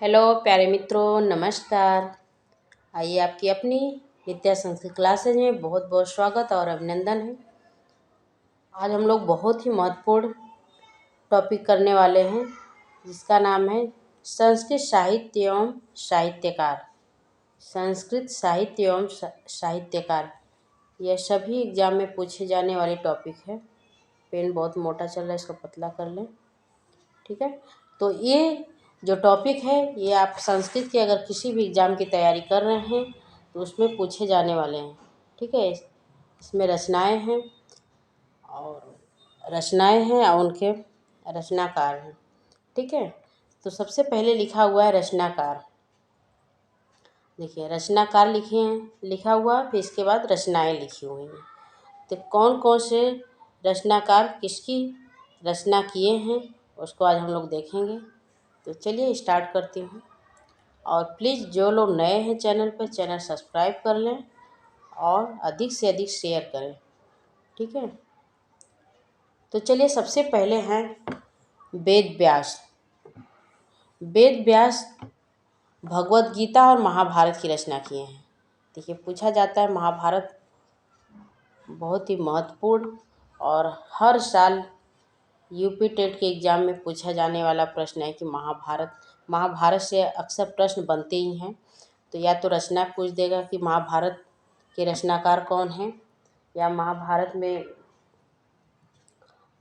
Hello प्यारे मित्रों, नमस्कार। आइए आपकी अपनी नित्य संस्कृत क्लासेज में बहुत बहुत स्वागत और अभिनंदन है। आज हम लोग बहुत ही महत्वपूर्ण टॉपिक करने वाले हैं, जिसका नाम है संस्कृत साहित्य एवं साहित्यकार। संस्कृत साहित्य एवं साहित्यकार, यह सभी एग्जाम में पूछे जाने वाले टॉपिक है। पेन बहुत मोटा चल रहा है, इसको पतला कर लें, ठीक है। तो ये जो टॉपिक है, ये आप संस्कृत के अगर किसी भी एग्ज़ाम की तैयारी कर रहे हैं तो उसमें पूछे जाने वाले हैं, ठीक है। इसमें रचनाएं हैं और उनके रचनाकार हैं, ठीक है। तो सबसे पहले लिखा हुआ है रचनाकार। देखिए, रचनाकार लिखा हुआ, फिर इसके बाद रचनाएं लिखी हुई हैं। तो कौन कौन से रचनाकार किसकी रचना किए हैं उसको आज हम लोग देखेंगे। तो चलिए स्टार्ट करती हूँ। और प्लीज़ जो लोग नए हैं चैनल पर, चैनल सब्सक्राइब कर लें और अधिक से अधिक शेयर करें, ठीक है। तो चलिए, सबसे पहले हैं वेद व्यास। वेद व्यास भगवत गीता और महाभारत की रचना किए हैं। देखिए, पूछा जाता है महाभारत बहुत ही महत्वपूर्ण और हर साल यूपी टेट के एग्ज़ाम में पूछा जाने वाला प्रश्न है कि महाभारत से अक्सर प्रश्न बनते ही हैं। तो या तो रचना पूछ देगा कि महाभारत के रचनाकार कौन हैं, या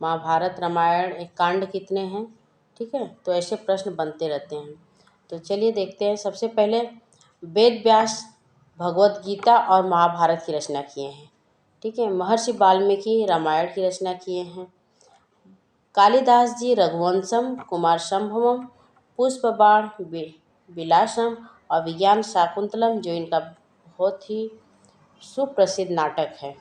महाभारत रामायण एक कांड कितने हैं, ठीक है। तो ऐसे प्रश्न बनते रहते हैं। तो चलिए देखते हैं। सबसे पहले वेद व्यास भगवत गीता और महाभारत की रचना किए हैं, ठीक है। महर्षि वाल्मीकि रामायण की रचना किए हैं। कालिदास जी रघुवंशम, कुमार संभवम, पुष्पबाण विलासम और विज्ञान शाकुंतलम, जो इनका बहुत ही सुप्रसिद्ध नाटक है।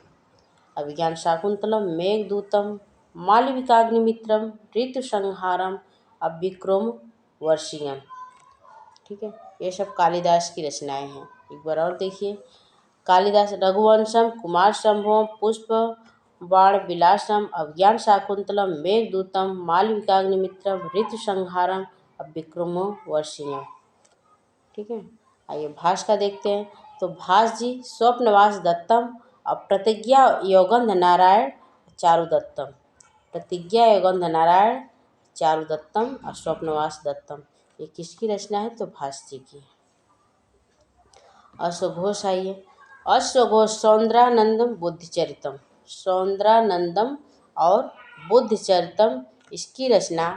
अभिज्ञान शाकुंतलम, मेघदूतम, मालविकाग्निमित्रम, ऋतुसंहारम, अभिक्रम वर्षीयम, ठीक है। ये सब कालिदास की रचनाएं हैं। एक बार और देखिए, कालिदास रघुवंशम, कुमार संभवम, पुष्प बाण विलासम, अभिज्ञान शाकुंतलम, मेघदूतम, मालविकाग्निमित्रम, ऋतुसंहारम, अभिक्रमो वर्षीयम, ठीक है। आइए भास का देखते हैं। तो भास जी स्वप्नवास दत्तम और प्रतिज्ञा योगंध नारायण चारुदत्तम। प्रतिज्ञा योगंध नारायण चारुदत्तम और स्वप्नवास दत्तम, ये किसकी रचना है? तो भास जी की। अश्वघोष आइए, अश्वघोष सौंदरानंदम बुद्धिचरितम। सौंदरानंदम और बुद्धिचरितम, इसकी रचना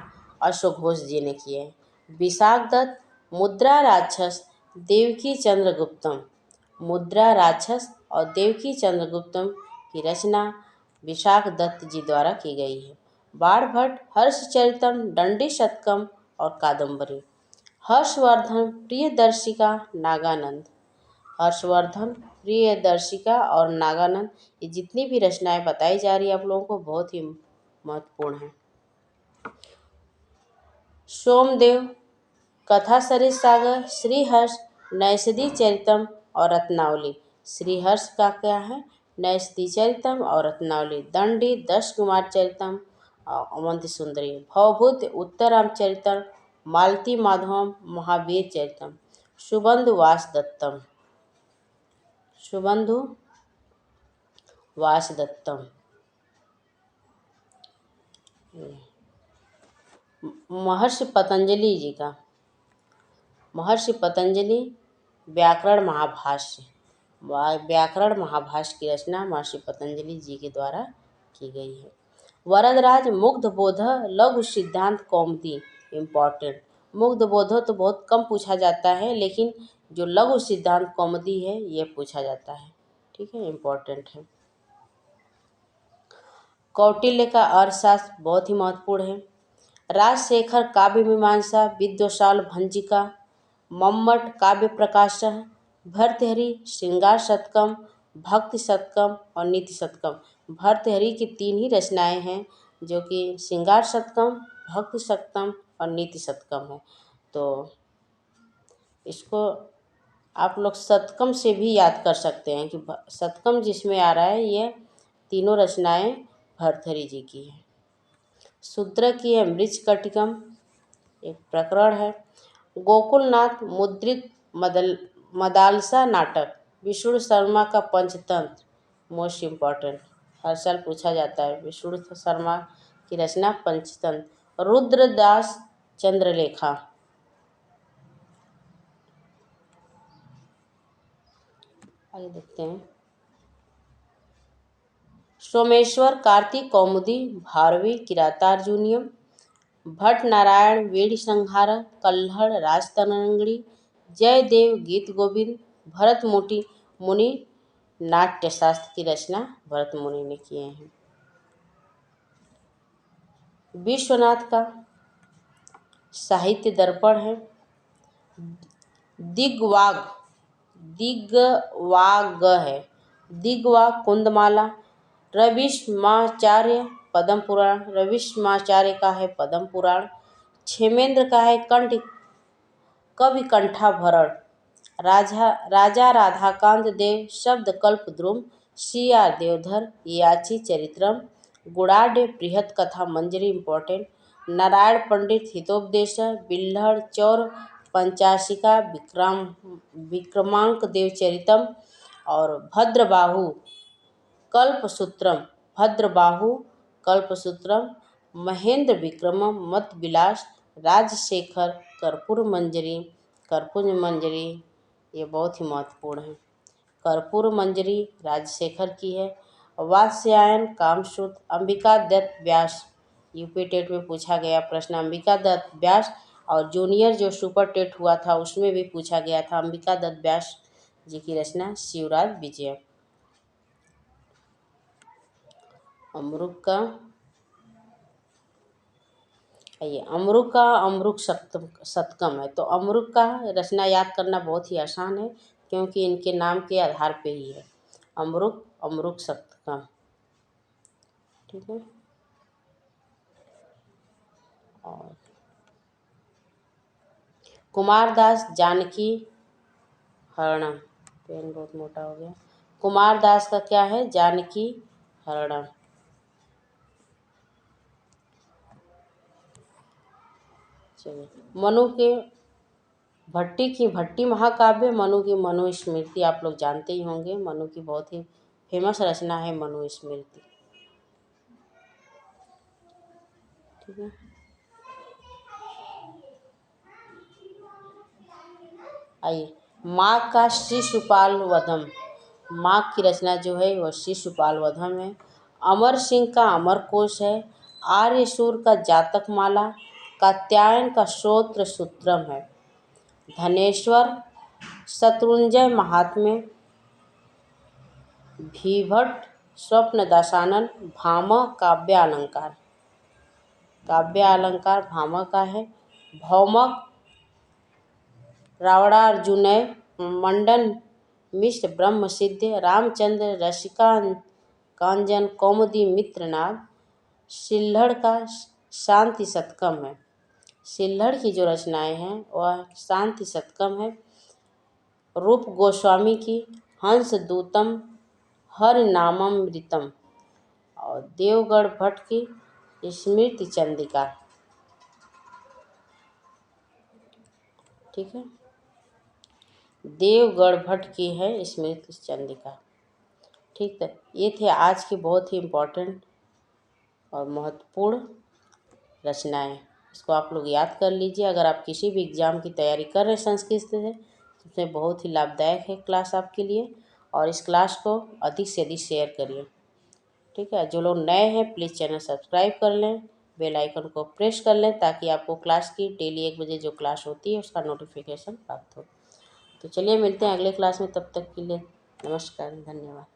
अश्वघोष जी ने की है। विशाख दत्त मुद्रा राक्षस देवकी चंद्रगुप्तम। मुद्रा राक्षस और देवकी चंद्रगुप्तम की रचना विशाख दत्त जी द्वारा की गई है। बाणभट्ट हर्षचरितम, दंडी शतकम और कादम्बरी। हर्षवर्धन प्रियदर्शिका नागानंद। हर्षवर्धन प्रियदर्शिका और नागानंद, ये जितनी भी रचनाएं बताई जा रही है आप लोगों को बहुत ही महत्वपूर्ण है। सोमदेव कथा सरित सागर, श्रीहर्ष नैषधि चरितम और रत्नावली। श्रीहर्ष का क्या है? नैषधि चरितम और रत्नावली। दंडी दश कुमार चरितम और अवंति सुंदरी। भवभूत उत्तराम चरितम, मालती माधवम, महावीर चरितम। सुबंधु वास दत्तम। सुबंधु वास दत्तम। महर्षि पतंजलि जी का, महर्षि पतंजलि व्याकरण महाभाष्य। व्याकरण महाभाष्य की रचना महर्षि पतंजलि जी के द्वारा की गई है। वरदराज मुग्धबोध लघु सिद्धांत कौमुदी, इम्पॉर्टेंट। मुग्धबोध तो बहुत कम पूछा जाता है, लेकिन जो लघु सिद्धांत कौमुदी है ये पूछा जाता है, ठीक है, इम्पॉर्टेंट है। कौटिल्य का अर्थशास्त्र बहुत ही महत्वपूर्ण है। राजशेखर काव्य मीमांसा, विद्वशाल भंजिका, मम्मट काव्य प्रकाशः, भर्तृहरि श्रृंगार शतकम, भक्ति शतकम और नीति शतकम। भर्तृहरि की 3 ही रचनाएं हैं, जो कि श्रृंगार शतकम, भक्ति शतकम और नीति शतकम है। तो इसको आप लोग शतकम से भी याद कर सकते हैं कि शतकम जिसमें आ रहा है, ये तीनों रचनाएं भर्तृहरि जी की हैं। शूद्र की है मृच्छकटिकम, एक प्रकरण है। गोकुलनाथ मुद्रित मदालसा नाटक, विष्णु शर्मा का पंचतंत्र, मोस्ट इम्पॉर्टेंट, हर साल पूछा जाता है। विष्णु शर्मा की रचना पंचतंत्र। रुद्रदास चंद्रलेखा, आगे देखते हैं। सोमेश्वर कार्तिक कौमुदी, भारवी किरातार्जुनीयम, भट्ट नारायण वीर संहार, कल्हड़ राजतरंगिणी, जयदेव गीत गोविंद, भरत मुनि नाट्यशास्त्र की रचना भरत मुनि ने किए हैं। विश्वनाथ का साहित्य दर्पण है। दिग्वाग है, दिग्वाग कुंदमाला, रविशमाचार्य पद्म पुराण, रविशमाचार्य का है पद्म पुराण। क्षेमेंद्र का है कवि कंठाभरण। राजा राधाकांत देव शब्दकल्प द्रुम, सी.आर. देवधर याची चरित्रम, गुणाढ़ बृहत कथा मंजरी इम्पोर्टेंट, नारायण पंडित हितोपदेश, बिल्हड़ चौर पंचाशिका, विक्रमांक देव चरितम और भद्रबाहु कल्पसूत्रम, महेंद्र विक्रमम मत विलास, राजशेखर कर्पूर मंजरी, ये बहुत ही महत्वपूर्ण है। कर्पूर मंजरी राजशेखर की है। वात्स्यायन कामसूत्र, अंबिका दत्त व्यास, यूपी टेट में पूछा गया प्रश्न अंबिका दत्त व्यास, और जूनियर जो सुपर टेट हुआ था उसमें भी पूछा गया था अंबिका दत्त व्यास जी की रचना शिवराज विजय। अमरुक का अमरुक शतकम है। तो अमरुक का रचना याद करना बहुत ही आसान है क्योंकि इनके नाम के आधार पे ही है। अमरुक शतकम, ठीक है। और कुमारदास जानकी हरणम, पेन बहुत मोटा हो गया। कुमारदास का क्या है? जानकी हरणम। चलिए, मनु के भट्टी महाकाव्य, मनु की मनुस्मृति आप लोग जानते ही होंगे। मनु की बहुत ही फेमस रचना है मनुस्मृति, ठीक है। आइए, माघ का शिशुपाल वधम, माघ की रचना जो है वह शिशुपाल वधम है। अमर सिंह का अमरकोश है। आर्यशूर का जातक माला, कात्यायन का श्रोत्र सूत्रम है। धनेश्वर शत्रुंजय महात्म्य, भीभट स्वप्नदासानन, भामह काव्य अलंकार भामह का है। भौमक रावणार्जुनय, मंडन मिश्र ब्रह्मसिद्ध, रामचंद्र रसिकांजन कौमुदी मित्रनाथ। सिल्हड़ का शांति शतकम है। सिल्हड़ की जो रचनाएं हैं वह शांति शतकम है। रूप गोस्वामी की हंस दूतम हरिनाममृतम, और देवगढ़ भट्ट की स्मृति चंदिका, ठीक है। देवगढ़ भट्ट की है स्मृति चंदिका, ठीक है। ये थे आज की बहुत ही इम्पोर्टेंट और महत्वपूर्ण रचनाएं। इसको आप लोग याद कर लीजिए। अगर आप किसी भी एग्ज़ाम की तैयारी कर रहे हैं संस्कृत से तो उसमें बहुत ही लाभदायक है क्लास आपके लिए, और इस क्लास को अधिक से अधिक शेयर करिए, ठीक है। जो लोग नए हैं प्लीज़ चैनल सब्सक्राइब कर लें, बेल आइकन को प्रेस कर लें ताकि आपको क्लास की डेली 1 बजे जो क्लास होती है उसका नोटिफिकेशन प्राप्त हो। तो चलिए मिलते हैं अगले क्लास में, तब तक के लिए नमस्कार, धन्यवाद।